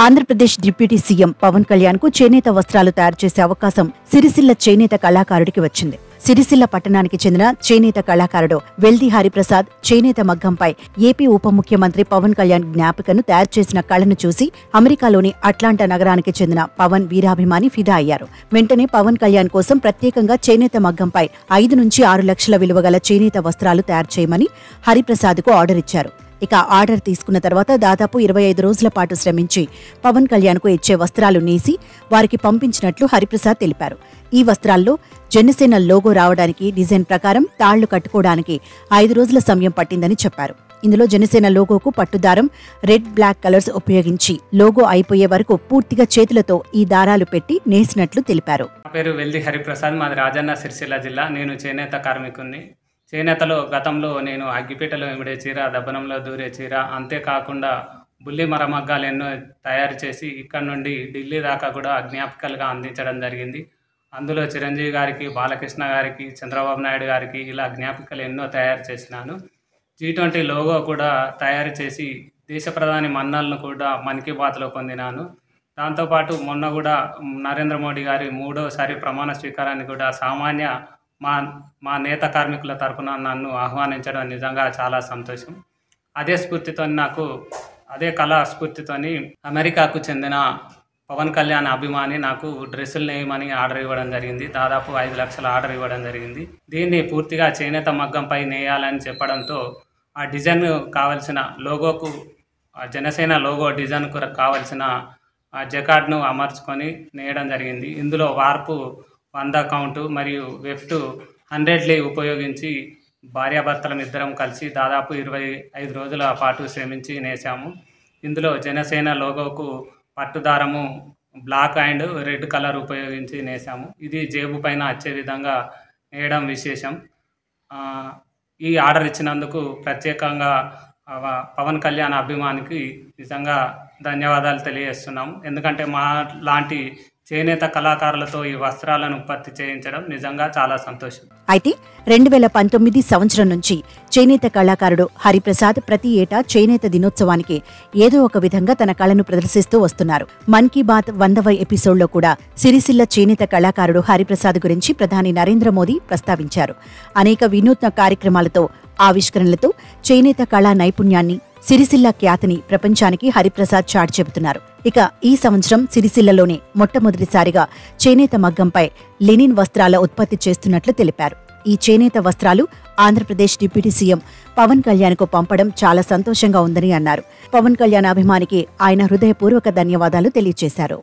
Andhra Pradesh deputy CM Pawan Kalyan కు చేనేత వస్త్రాలు తయారు చేసే అవకాశం సిరిసిల్ల చేనేత కళాకారుడికి వచ్చింది. సిరిసిల్ల పట్టణానికి చెందిన చేనేత కళాకారుడు వెల్ది హరిప్రసాద్ చేనేత మగ్గంపై ఏపీ ఉప ముఖ్యమంత్రి పవన్ కళ్యాణ్ జ్ఞాపికను తయారు చేసిన కళను చూసి అమెరికాలోని అట్లాంటా నగరానికి చెందిన పవన్ వీరాభిమాని ఫిదా అయ్యారు. వెంటనే పవన్ కళ్యాణ్ కోసం ప్రత్యేకంగా చేనేత మగ్గంపై 5 నుంచి 6 లక్షల విలువ గల చేనేత వస్త్రాలు తయారు చేయమని హరిప్రసాద్కు ఆర్డర్ ఇచ్చారు. ఇక ఆర్డర్ తీసుకున్న తర్వాత దాదాపు 25 రోజుల పాటు శ్రమించి పవన్ కళ్యాణ్కు ఇచ్చే వస్త్రాలు నేసి వారికి పంపించినట్లు హరిప్రసాద్ తెలిపారు. ఈ వస్త్రాల్లో జనసేన లోగో రావడానికి డిజైన్ ప్రకారం తాళ్లు కట్టుకోవడానికి 5 రోజుల సమయం పట్టిందని చెప్పారు. ఇందులో జనసేన లోగోకు పట్టుదారం రెడ్ బ్లాక్ కలర్స్ ఉపయోగించి లోగో అయిపోయే వరకు పూర్తిగా చేతులతో ఈ దారాలు పెట్టి నేసినట్లు తెలిపారు. నా పేరు వెల్ది హరిప్రసాద్, మాది రాజన్న సిరిసిల్ల జిల్లా. నేను చేనేత కార్మికుని. చేనేతలో గతంలో నేను అగ్గిపీటలో ఇమిడే చీర, దబ్బనంలో దూరే చీర, అంతేకాకుండా బుల్లి మరమగ్గాలు ఎన్నో తయారు చేసి ఇక్కడ నుండి ఢిల్లీ దాకా కూడా జ్ఞాపికలుగా అందించడం జరిగింది. అందులో చిరంజీవి గారికి, బాలకృష్ణ గారికి, చంద్రబాబు నాయుడు గారికి ఇలా జ్ఞాపికలు ఎన్నో తయారు చేసినాను. G20 లోగో కూడా తయారు చేసి దేశ ప్రధాని మన్నలను కూడా మన్ కీ బాత్లో పొందినాను. దాంతోపాటు మొన్న కూడా నరేంద్ర మోడీ గారి 3వ ప్రమాణ స్వీకారాన్ని కూడా సామాన్య మా నేత కార్మికుల తరపున నన్ను ఆహ్వానించడం నిజంగా చాలా సంతోషం. అదే కళా స్ఫూర్తితోని అమెరికాకు చెందిన పవన్ కళ్యాణ్ అభిమాని నాకు డ్రెస్సులు నేయమని ఆర్డర్ ఇవ్వడం జరిగింది. దాదాపు 5 లక్షల ఆర్డర్ ఇవ్వడం జరిగింది. దీన్ని పూర్తిగా చేనేత మగ్గంపై నేయాలని చెప్పడంతో ఆ డిజైన్ కావలసిన లోగోకు, జనసేన లోగో డిజైన్కు కావలసిన జకార్డ్ను అమర్చుకొని నేయడం జరిగింది. ఇందులో వార్పు 100 కౌంటు మరియు వెఫ్ట్ 100 ఉపయోగించి భార్యాభర్తలం ఇద్దరం కలిసి దాదాపు 25 రోజుల పాటు శ్రమించి నేసాము. ఇందులో జనసేన లోగోకు పట్టుదారము బ్లాక్ అండ్ రెడ్ కలర్ ఉపయోగించి నేసాము. ఇది జేబు పైన వచ్చే విధంగా నేయడం విశేషం. ఈ ఆర్డర్ ఇచ్చినందుకు ప్రత్యేకంగా పవన్ కళ్యాణ్ అభిమానికి నిజంగా ధన్యవాదాలు తెలియజేస్తున్నాము. ఎందుకంటే మా లాంటి చేనేత కళాకారులతో ఈ వస్త్రాలను ఉత్పత్తి చేయించడం నిజంగా చాలా సంతోషం. అయితే 2019 సంవత్సరం నుంచి చేనేత కళాకారుడు హరిప్రసాద్ ప్రతి ఏటా చేనేత దినోత్సవానికి ఏదో ఒక విధంగా తన కళను ప్రదర్శిస్తూ వస్తున్నారు. మన్ కీ బాత్ 100వ ఎపిసోడ్లో కూడా సిరిసిల్ల చేనేత కళాకారుడు హరిప్రసాద్ గురించి ప్రధాని నరేంద్ర మోదీ ప్రస్తావించారు. అనేక వినూత్న కార్యక్రమాలతో, ఆవిష్కరణలతో చేనేత కళా నైపుణ్యాన్ని, సిరిసిల్ల ఖ్యాతిని ప్రపంచానికి హరిప్రసాద్ చాటి చెబుతున్నారు. ఇక ఈ సంవత్సరం సిరిసిల్లలోనే మొట్టమొదటిసారిగా చేనేత మగ్గంపై లెనిన్ వస్త్రాల ఉత్పత్తి చేస్తున్నట్లు తెలిపారు. ఈ చేనేత వస్త్రాలు ఆంధ్రప్రదేశ్ డిప్యూటీ సీఎం పవన్ కళ్యాణ్కు పంపడం చాలా సంతోషంగా ఉందని అన్నారు. పవన్ కళ్యాణ్ అభిమానికి ఆయన హృదయపూర్వక ధన్యవాదాలు తెలియజేశారు.